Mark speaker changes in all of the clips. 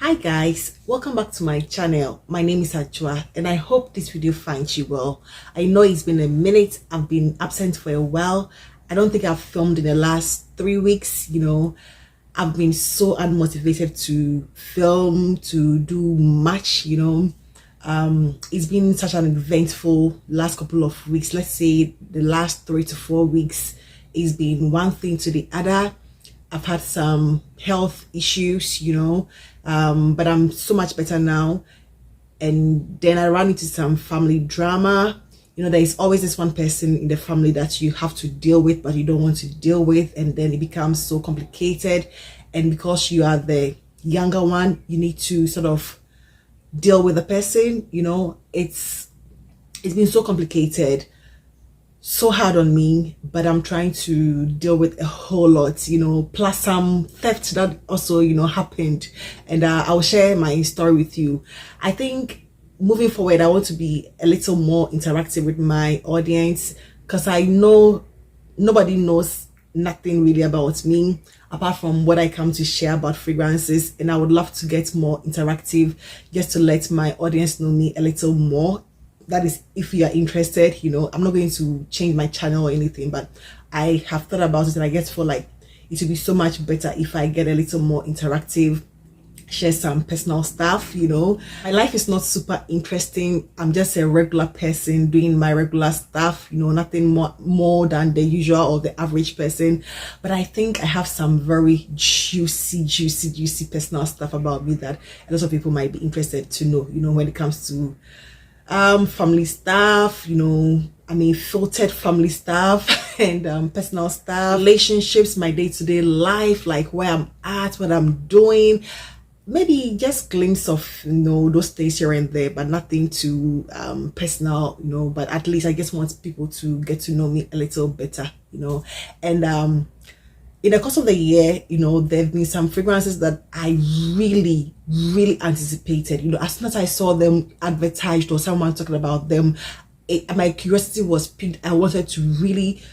Speaker 1: Hi guys, welcome back to my channel. My name is Ajua and I hope this video finds you well. I know it's been a minute, I've been absent for a while. I don't think I've filmed in the last 3 weeks. I've been so unmotivated to film, to do much. It's been such an eventful last couple of weeks. Let's say the last 3 to 4 weeks, it's been one thing to the other. I've had some health issues, but I'm so much better now. And then I ran into some family drama. There is always this one person in the family that you have to deal with, but you don't want to deal with. And then it becomes so complicated. And because you are the younger one, you need to sort of deal with the person. It's been so complicated, so hard on me, but I'm trying to deal with a whole lot, plus some theft that also, happened. And I'll share my story with you. I think moving forward, I want to be a little more interactive with my audience, because I know nobody knows nothing really about me apart from what I come to share about fragrances. And I would love to get more interactive, just to let my audience know me a little more. That is, if you are interested. I'm not going to change my channel or anything, but I have thought about it, and I just feel like it would be so much better if I get a little more interactive, share some personal stuff. My life is not super interesting. I'm just a regular person doing my regular stuff, nothing more than the usual or the average person. But I think I have some very juicy personal stuff about me that a lot of people might be interested to know, when it comes to family stuff, filtered family stuff and personal stuff, relationships, my day-to-day life, like where I'm at, what I'm doing, maybe just glimpse of those things here and there, but nothing too personal. But at least I just want people to get to know me a little better. And in the course of the year, there have been some fragrances that I really anticipated. As soon as I saw them advertised or someone talking about them, my curiosity was piqued. I wanted to really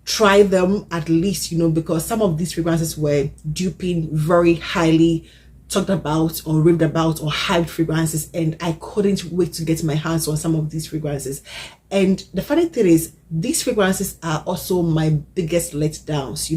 Speaker 1: try them at least, because some of these fragrances were duping very highly talked about or raved about or hyped fragrances, and I couldn't wait to get my hands on some of these fragrances. And the funny thing is, these fragrances are also my biggest letdowns,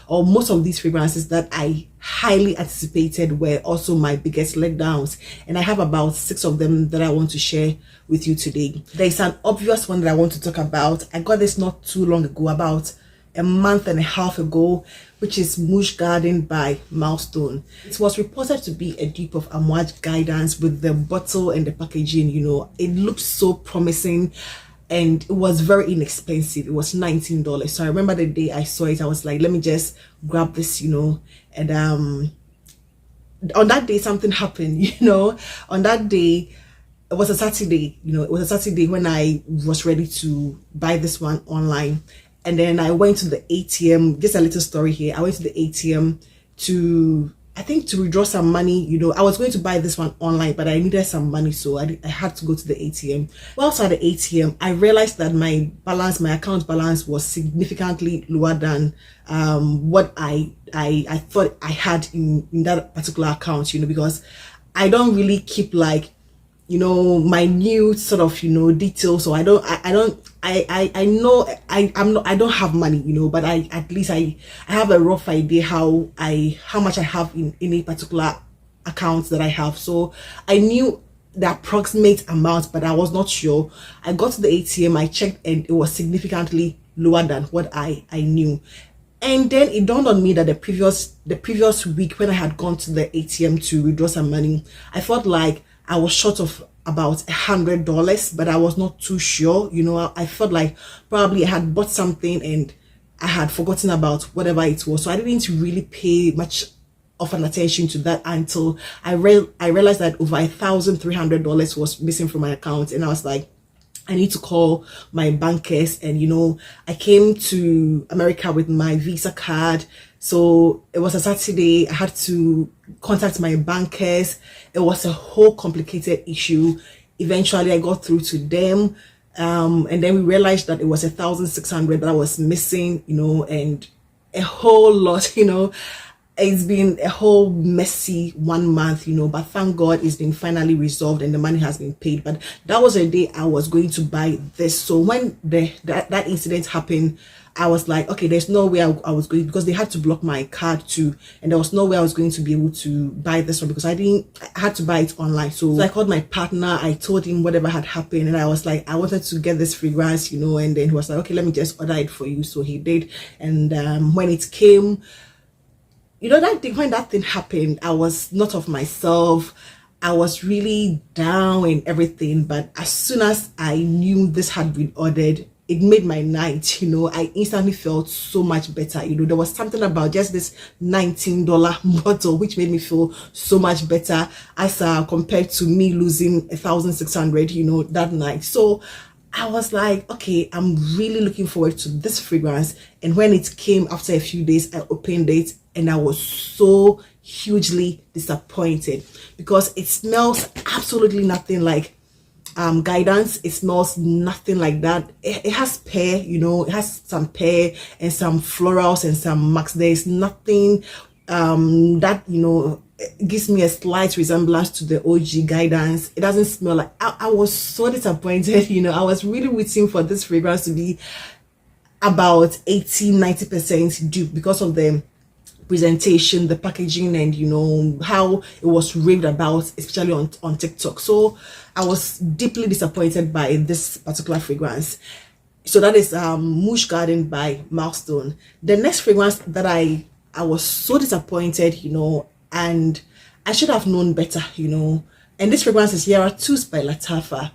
Speaker 1: or most of these fragrances that I highly anticipated were also my biggest letdowns. And I have about 6 of them that I want to share with you today. There's an obvious one that I want to talk about. I got this not too long ago, about a month and a half ago, which is Mush Garden by Milestone. It was reported to be a dupe of Amouage Guidance with the bottle and the packaging. It looked so promising and it was very inexpensive. It was $19. So I remember the day I saw it, I was like, let me just grab this, and on that day something happened. On that day, it was a Saturday. It was a Saturday when I was ready to buy this one online. And then I went to the ATM. Just a little story here. I went to the ATM to withdraw some money. I was going to buy this one online, but I needed some money, so I had to go to the ATM. Whilst at the ATM, I realized that my account balance was significantly lower than what I thought I had in that particular account. Because I don't really keep like minute sort of details, so I don't have money, but at least I have a rough idea how much I have in any particular account that I have. So I knew the approximate amount, but I was not sure. I got to the ATM, I checked, and it was significantly lower than what I knew. And then it dawned on me that the previous week, when I had gone to the ATM to withdraw some money, I felt like I was short of about $100, but I was not too sure. I felt like probably I had bought something and I had forgotten about whatever it was. So I didn't really pay much of an attention to that until I realized that over $1,300 was missing from my account. And I was like, I need to call my bankers. And I came to America with my Visa card, so it was a Saturday. I had to contact my bankers. It was a whole complicated issue. Eventually I got through to them, and then we realized that it was $1,600 that I was missing, and a whole lot. it's been a whole messy 1 month, but thank God it's been finally resolved and the money has been paid. But that was a day I was going to buy this. So when that incident happened, I was like, okay, there's no way I was going, because they had to block my card too, and there was no way I was going to be able to buy this one, because I had to buy it online. So I called my partner, I told him whatever had happened, and I was like, I wanted to get this fragrance, and then he was like, okay, let me just order it for you. So he did, and when it came, that thing, when that thing happened, I was not of myself. I was really down and everything, but as soon as I knew this had been ordered, it made my night. I instantly felt so much better. There was something about just this $19 bottle which made me feel so much better as compared to me losing 1,600, that night. So I was like, okay, I'm really looking forward to this fragrance. And when it came after a few days, I opened it and I was so hugely disappointed, because it smells absolutely nothing like Guidance. It smells nothing like that. It has pear, it has some pear and some florals and some max. There's nothing that it gives me a slight resemblance to the OG Guidance. It doesn't smell like, I was so disappointed. I was really waiting for this fragrance to be about 80-90% dupe, because of the presentation, the packaging, and how it was raved about, especially on TikTok. So I was deeply disappointed by this particular fragrance. So that is Mush Garden by Milestone. The next fragrance that I was so disappointed, and I should have known better, and this fragrance is Yara Tous by Latafa.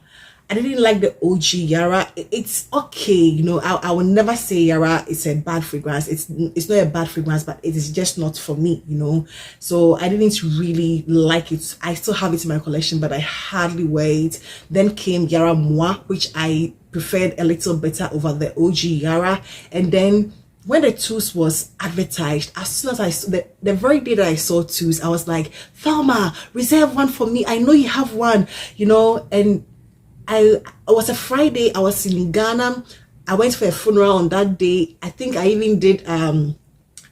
Speaker 1: I didn't like the OG Yara. It's okay, I will never say Yara is a bad fragrance. It's not a bad fragrance, but it is just not for me, So I didn't really like it. I still have it in my collection, but I hardly wear it. Then came Yara Moi, which I preferred a little better over the OG Yara. And then when the Tous was advertised, as soon as I saw the very day that I saw Tous, I was like, Thelma, reserve one for me. I know you have one, and it was a Friday. I was in Ghana. I went for a funeral on that day. I think I even did a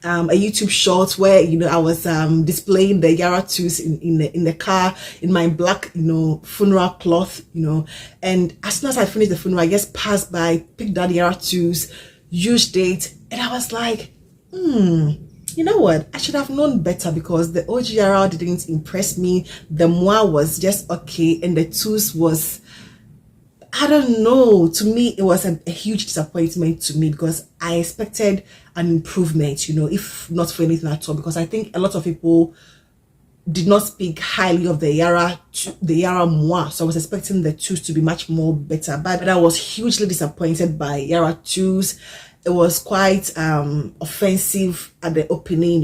Speaker 1: YouTube short where I was displaying the Yara Tous in the car in my black funeral cloth, and as soon as I finished the funeral, I just passed by, picked that Yara Tous, used it, and I was like, you know what, I should have known better, because the OG Yara didn't impress me. The Moi was just okay, and the Tous was, I don't know, to me it was a huge disappointment to me, because I expected an improvement, if not for anything at all, because I think a lot of people did not speak highly of the Yara Moi, so I was expecting the Tous to be much more better, but I was hugely disappointed by Yara Tous. It was quite offensive at the opening,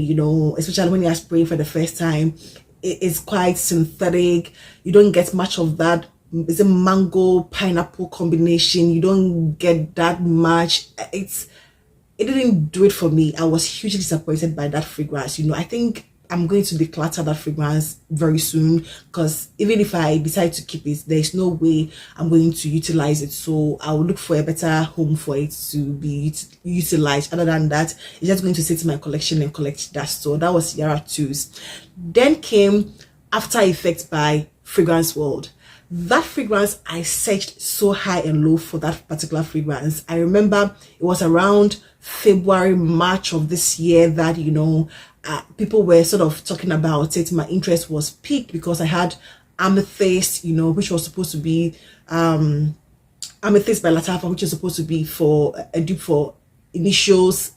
Speaker 1: especially when you're spraying for the first time. It's quite synthetic. You don't get much of that. It's a mango pineapple combination. You don't get that much. It didn't do it for me. I was hugely disappointed by that fragrance. I think I'm going to declutter that fragrance very soon, because even if I decide to keep it, there's no way I'm going to utilize it. So I will look for a better home for it to be utilized. Other than that, it's just going to sit in my collection and collect dust. So that was Yara Tous. Then came After Effects by Fragrance World. That fragrance, I searched so high and low for that particular fragrance. I remember it was around February, March of this year that, people were sort of talking about it. My interest was piqued because I had Amethyst, which was supposed to be Amethyst by Latafa, which is supposed to be for a dupe for Initials,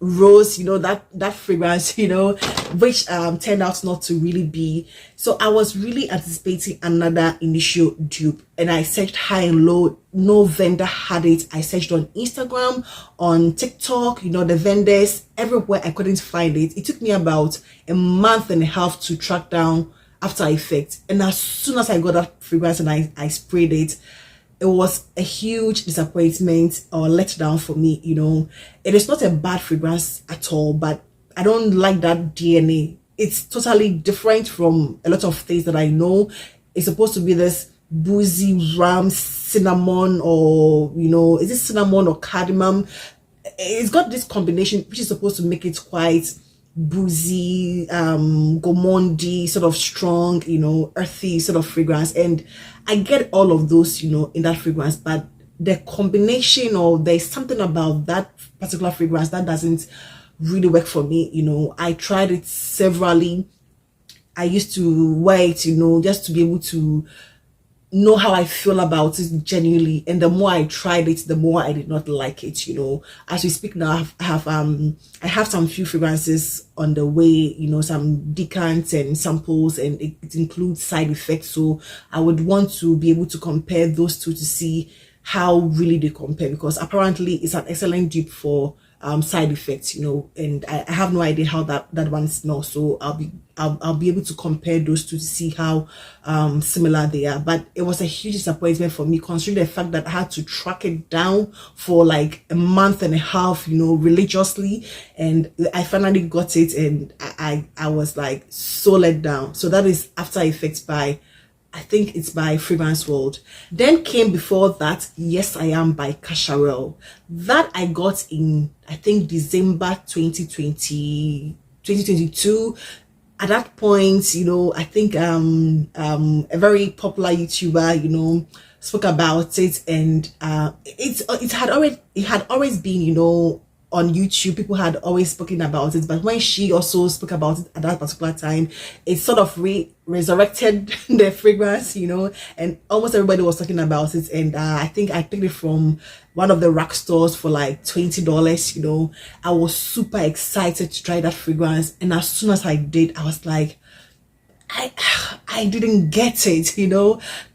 Speaker 1: Rose, that fragrance, which turned out not to really be. So I was really anticipating another Initial dupe, and I searched high and low. No vendor had it. I searched on Instagram, on TikTok, the vendors, everywhere. I couldn't find it. It took me about a month and a half to track down After Effects, and as soon as I got that fragrance and I sprayed it, it was a huge disappointment or letdown for me. It is not a bad fragrance at all, but I don't like that DNA. It's totally different from a lot of things that I know. It's supposed to be this boozy ram cinnamon, or is it cinnamon or cardamom? It's got this combination which is supposed to make it quite boozy, gourmandy, sort of strong, earthy sort of fragrance. And I get all of those, in that fragrance, but the combination, or there's something about that particular fragrance that doesn't really work for me. I tried it severally. I used to wear it, just to be able to know how I feel about it genuinely. And the more I tried it, the more I did not like it. As we speak now, I have some few fragrances on the way, some decants and samples, and it includes side effects. So I would want to be able to compare those two to see how really they compare, because apparently it's an excellent dupe for side effects, and I have no idea how that one smells. So I'll be able to compare those two to see how similar they are. But it was a huge disappointment for me, considering the fact that I had to track it down for like a month and a half, religiously, and I finally got it, and I was like so let down. So that is After Effects by, I think it's by Fragrance World. Then came before that Yes I Am by Cashel. That I got in, I think, December 2022. At that point, I think a very popular YouTuber, spoke about it, and it had always been, on YouTube. People had always spoken about it, but when she also spoke about it at that particular time, it sort of resurrected the fragrance, and almost everybody was talking about it. And I think I picked it from one of the rack stores for like $20. I was super excited to try that fragrance, and as soon as I did, I was like, I didn't get it.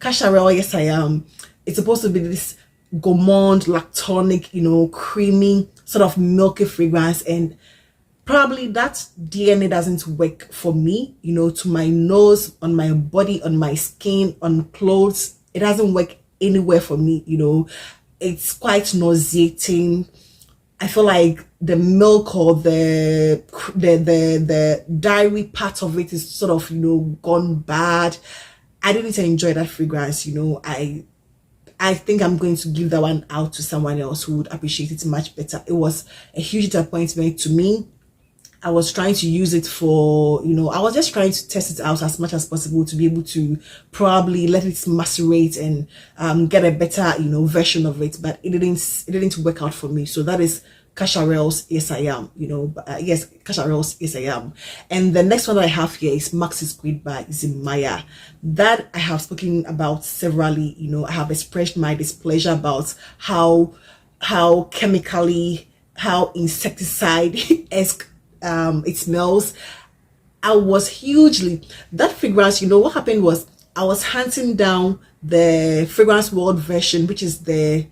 Speaker 1: Cashel Yes I Am, it's supposed to be this gourmand, lactonic, creamy, sort of milky fragrance, and probably that DNA doesn't work for me, to my nose, on my body, on my skin, on clothes. It doesn't work anywhere for me. It's quite nauseating. I feel like the milk, or the dairy part of it is sort of gone bad. I didn't enjoy that fragrance. I think I'm going to give that one out to someone else who would appreciate it much better. It was a huge disappointment to me. I was trying to use it for, I was just trying to test it out as much as possible to be able to probably let it macerate and get a better, version of it. But it didn't work out for me. So that is Cashel's Yes I Am, yes, Cashel's Yes I Am. And the next one that I have here is Maxi Squid by Zimaya. That I have spoken about severally. I have expressed my displeasure about how chemically, how insecticide-esque it smells. I was hugely, that fragrance, what happened was I was hunting down the Fragrance World version, which is the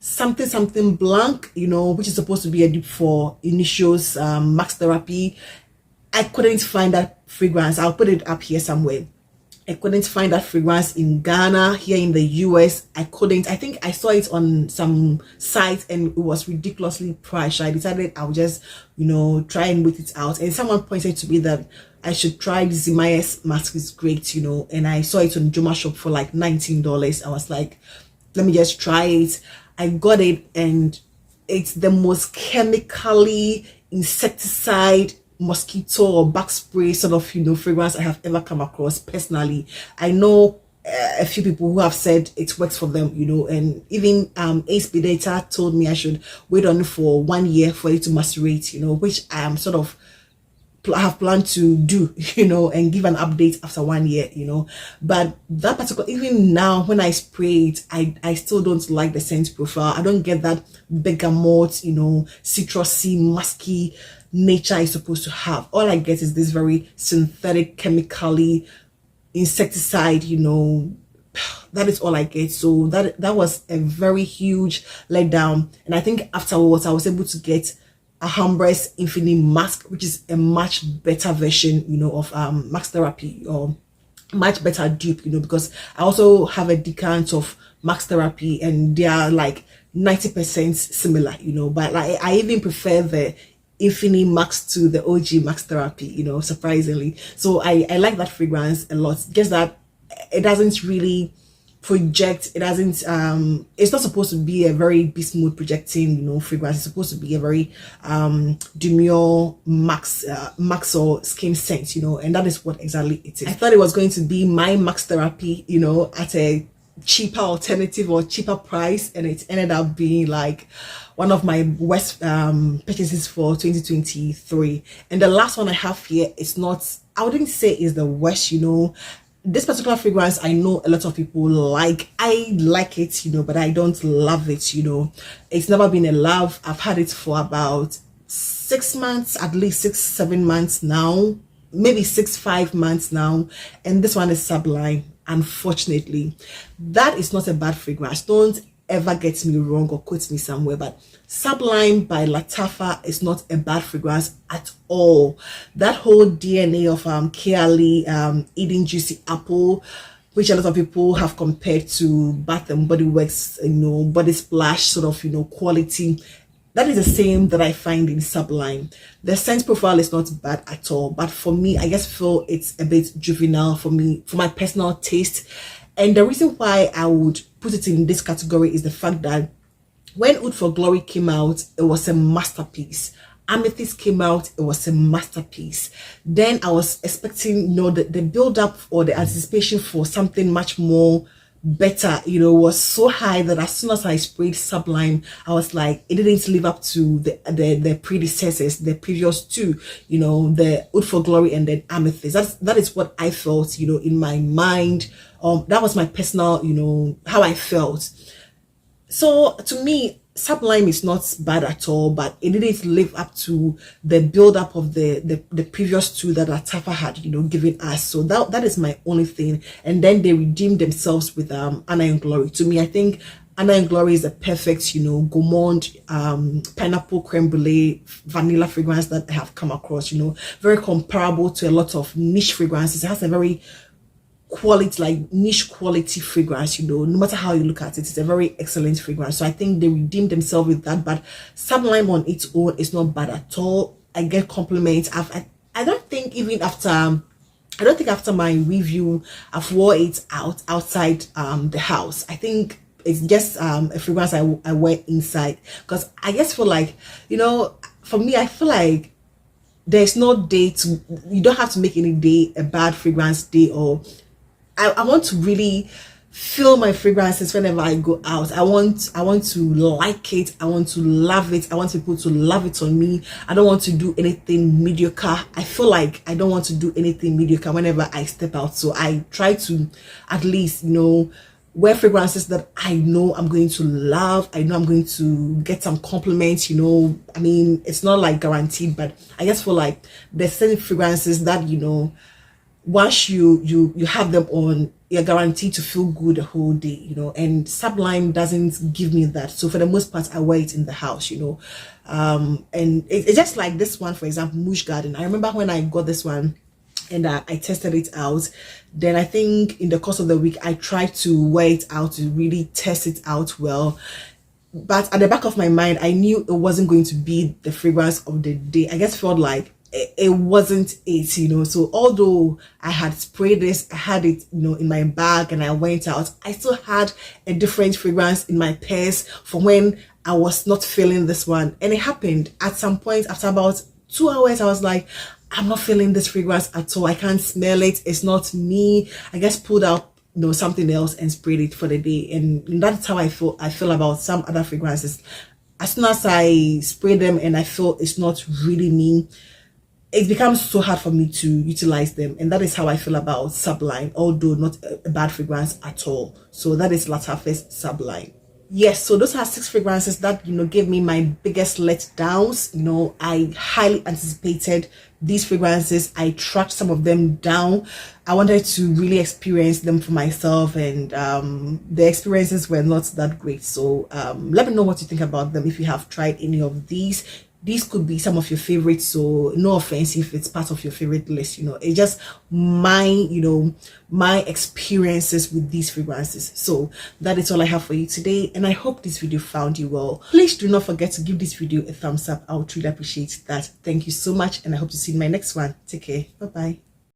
Speaker 1: something blank, which is supposed to be a dupe for Initio's Max Therapy. I couldn't find that fragrance. I'll put it up here somewhere. I couldn't find that fragrance in Ghana. Here in the US, I couldn't. I think I saw it on some sites and it was ridiculously priced. So I decided I'll just, try and wait it out. And someone pointed to me that I should try the Zimaya's mask. Is great, and I saw it on Juma Shop for like $19. I was like, let me just try it. I got it, and it's the most chemically insecticide, mosquito or bug spray sort of fragrance I have ever come across personally. I know a few people who have said it works for them, and even Ace Data told me I should wait on it for 1 year for it to macerate, which I am sort of have planned to do, and give an update after 1 year, but that particular, even now when I spray it, I still don't like the scent profile. I don't get that bergamot, citrusy, musky nature is supposed to have. All I get is this very synthetic, chemically insecticide, that is all I get. So that was a very huge letdown. And I think afterwards I was able to get a Humbrous Infinite Mask, which is a much better version, of Max Therapy, or much better dupe, because I also have a decant of Max Therapy and they are like 90% similar, but like I even prefer the Infinite Max to the OG Max Therapy, surprisingly. So I like that fragrance a lot. Just that it doesn't really project. It doesn't it's not supposed to be a very beast mode projecting, you know, fragrance. It's supposed to be a very demure max or skin scent, you know, and that is what exactly it is. I thought it was going to be my max therapy, you know, at a cheaper alternative or cheaper price, and it ended up being like one of my worst purchases for 2023. And the last one I have here, it's not, I wouldn't say is the worst, you know. This particular fragrance, I know a lot of people like. I like it, you know, but I don't love it, you know. It's never been a love. I've had it for about 6 months, at least 6-7 months now, maybe 6-5 months now, and this one is Sublime. Unfortunately, that is not a bad fragrance. Don't ever get me wrong or quote me somewhere, but Sublime by Lattafa is not a bad fragrance at all. That whole DNA of Kaylee eating juicy apple, which a lot of people have compared to Bath and Body Works, you know, body splash sort of, you know, quality, that is the same that I find in Sublime. The scent profile is not bad at all, but for me, I just feel it's a bit juvenile for me, for my personal taste. And the reason why I would put it in this category is the fact that when Oud for Glory came out, it was a masterpiece. Amethyst came out, it was a masterpiece. Then I was expecting, you know, the build up or the anticipation for something much more better, you know, was so high that as soon as I sprayed Sublime, I was like, it didn't live up to the predecessors, the previous two, you know, the Oud for Glory and then Amethyst. That is what I felt, you know, in my mind. That was my personal, you know, how I felt. So to me, Sublime is not bad at all, but it didn't live up to the build up of the previous two that Lattafa had, you know, given us. So that is my only thing. And then they redeemed themselves with Anna and Glory. To me, I think Anna and Glory is a perfect, you know, gourmand pineapple creme brulee vanilla fragrance that I have come across, you know, very comparable to a lot of niche fragrances. It has a very quality, like niche quality fragrance, you know, no matter how you look at it, it's a very excellent fragrance. So I think they redeemed themselves with that. But Sublime on its own is not bad at all. I get compliments. I don't think even after my review I've wore it outside the house. I think it's just a fragrance I wear inside, because I just feel like, you know, for me, I feel like there's no day to, you don't have to make any day a bad fragrance day, or I want to really feel my fragrances whenever I go out. I want to like it. I want to love it. I want people to love it on me. I don't want to do anything mediocre. I feel like I don't want to do anything mediocre whenever I step out. So I try to at least, you know, wear fragrances that I know I'm going to love. I know I'm going to get some compliments, you know. I mean, it's not like guaranteed, but I just feel like there's certain fragrances that, you know, once you have them on, you're guaranteed to feel good the whole day, you know. And Sublime doesn't give me that. So for the most part, I wear it in the house, you know. And it's just like this one, for example, Mush Garden. I remember when I got this one and I tested it out. Then I think in the course of the week, I tried to wear it out to really test it out well. But at the back of my mind, I knew it wasn't going to be the fragrance of the day. I just felt like it wasn't it, you know. So although I had sprayed this, I had it, you know, in my bag and I went out, I still had a different fragrance in my purse for when I was not feeling this one. And it happened at some point after about 2 hours. I was like, I'm not feeling this fragrance at all. I can't smell it. It's not me. I just pulled out, you know, something else and sprayed it for the day. And that's how I feel about some other fragrances. As soon as I spray them and I feel it's not really me, it becomes so hard for me to utilize them. And that is how I feel about Sublime, although not a bad fragrance at all. So that is Lattafa's Sublime. Yes, so those are 6 fragrances that, you know, gave me my biggest letdowns. You know, I highly anticipated these fragrances. I tracked some of them down. I wanted to really experience them for myself, and the experiences were not that great. So let me know what you think about them if you have tried any of these. These could be some of your favorites, so no offense if it's part of your favorite list, you know. It's just my, you know, my experiences with these fragrances. So that is all I have for you today, and I hope this video found you well. Please do not forget to give this video a thumbs up. I would really appreciate that. Thank you so much, and I hope to see you in my next one. Take care. Bye bye.